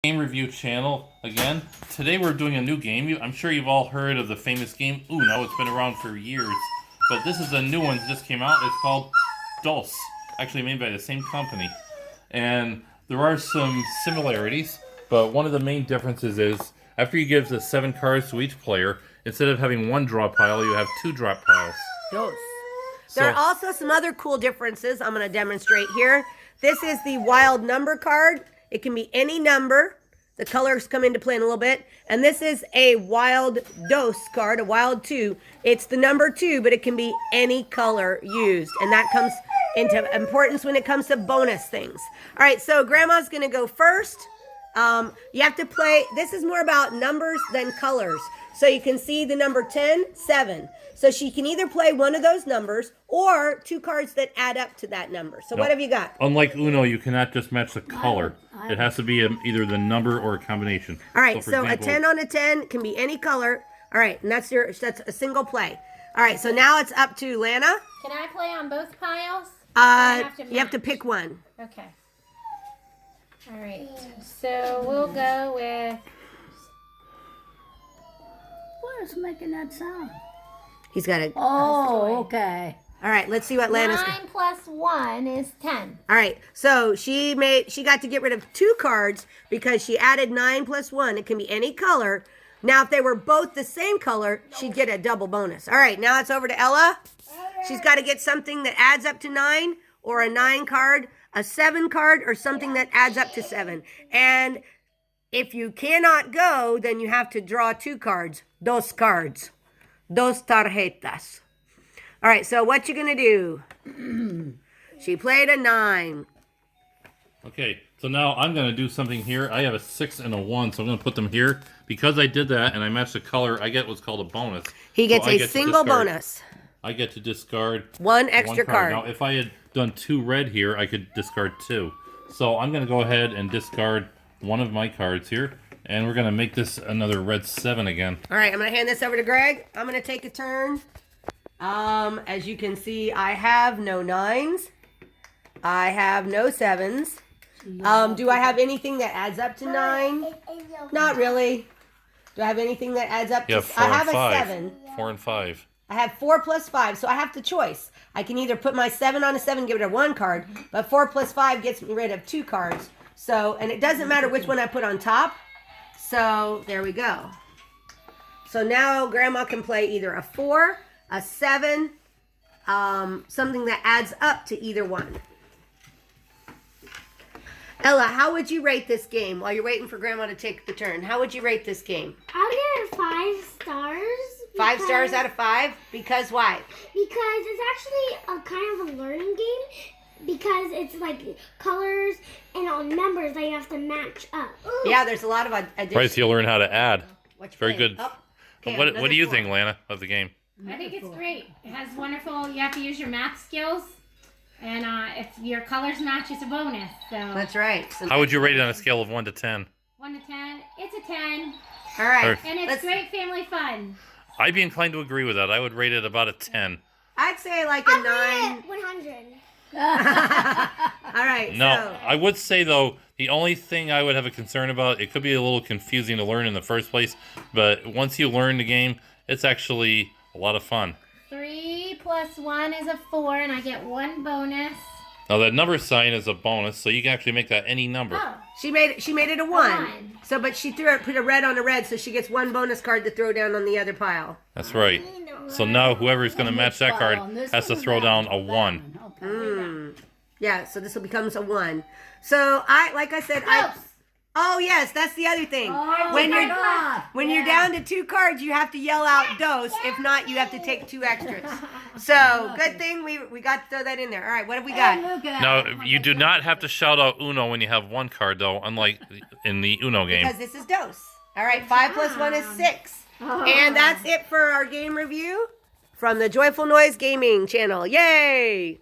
Game review channel again. Today we're doing a new game. I'm sure you've all heard of the famous game Uno. It's been around for years, but this is a new one that just came out. It's called Dos, actually made by the same company. And there are some similarities, but one of the main differences is after you give the 7 cards to each player, instead of having one draw pile, you have 2 drop piles. Dos. There are also some other cool differences I'm going to demonstrate here. This is the wild number card. It can be any number. The colors come into play in a little bit. And this is a wild dos card, a wild 2. It's the number 2, but it can be any color used. And that comes into importance when it comes to bonus things. All right, so Grandma's going to go first. You have to play. This is more about numbers than colors. So you can see the number 10, 7. So she can either play one of those numbers or 2 cards that add up to that number. So what have you got? Unlike Uno, you cannot just match the color. It has to be either the number or a combination. All right, so example, a 10 on a 10 can be any color. All right, and that's a single play. All right, so now it's up to Lana. Can I play on both piles? You have to pick one. Okay. All right, so we'll go with... What is making that sound? He's got a... Oh, okay. All right, let's see what Lana's... 9 plus 1 is 10. All right, so she got to get rid of 2 cards because she added 9 plus 1. It can be any color. Now, if they were both the same color, she'd get a double bonus. All right, now it's over to Ella. She's got to get something that adds up to 9 or a 9 card, a 7 card, or something that adds up to 7. And if you cannot go, then you have to draw 2 cards. Dos cards. Dos tarjetas. All right, so what you going to do? She played a 9. Okay, so now I'm going to do something here. I have a 6 and a 1, so I'm going to put them here. Because I did that and I matched the color, I get what's called a bonus. He gets a single bonus. I get to discard one extra card. Now, if I had done 2 red here, I could discard 2. So I'm going to go ahead and discard one of my cards here. And we're going to make this another red 7 again. All right, I'm going to hand this over to Greg. I'm going to take a turn. As you can see, I have no 9s. I have no 7s. Do I have anything that adds up to 9? Not really. Do I have anything that adds up to... I have a 7. 4 and 5. I have 4 plus 5, so I have the choice. I can either put my 7 on a 7 and give it a 1 card, but 4 plus 5 gets me rid of 2 cards. So, and it doesn't matter which one I put on top. So, there we go. So now Grandma can play either a 4, a 7, something that adds up to either one. Ella, how would you rate this game while you're waiting for Grandma to take the turn? How would you rate this game? I'll give it 5 stars. 5 stars out of 5? Because why? Because it's actually a kind of a learning game. Because it's like colors and all numbers that you have to match up. Ooh. Yeah, there's a lot of additions. Right, so you'll learn how to add. Very good. Oh, okay, what do you think, Lana, of the game? I think it's great. It has wonderful... You have to use your math skills. And if your colors match, it's a bonus. So that's right. So how would you rate it on a scale of 1 to 10? 1 to 10. It's a 10. All right. And it's great family fun. I'd be inclined to agree with that. I would rate it about a 10. I'd say like a 9. 100. All right. No, so. I would say, though, the only thing I would have a concern about, it could be a little confusing to learn in the first place, but once you learn the game, it's actually a lot of fun. 3 plus 1 is a 4, and I get 1 bonus. Now, that number sign is a bonus, so you can actually make that any number. Oh. She made it a 1. So, but she put a red on a red, so she gets 1 bonus card to throw down on the other pile. That's right. So now whoever's going to match that card has to throw down a 1. Yeah, so this will become a 1. So, like I said, oh, yes, that's the other thing. When you're down to 2 cards, you have to yell out dos. If not, you have to take 2 extras. So, good thing we got to throw that in there. All right, what have we got? Now, you do not have to shout out Uno when you have 1 card, though, unlike in the Uno game. Because this is dos. All right, 5 plus 1 is 6. And that's it for our game review from the Joyful Noise Gaming channel. Yay!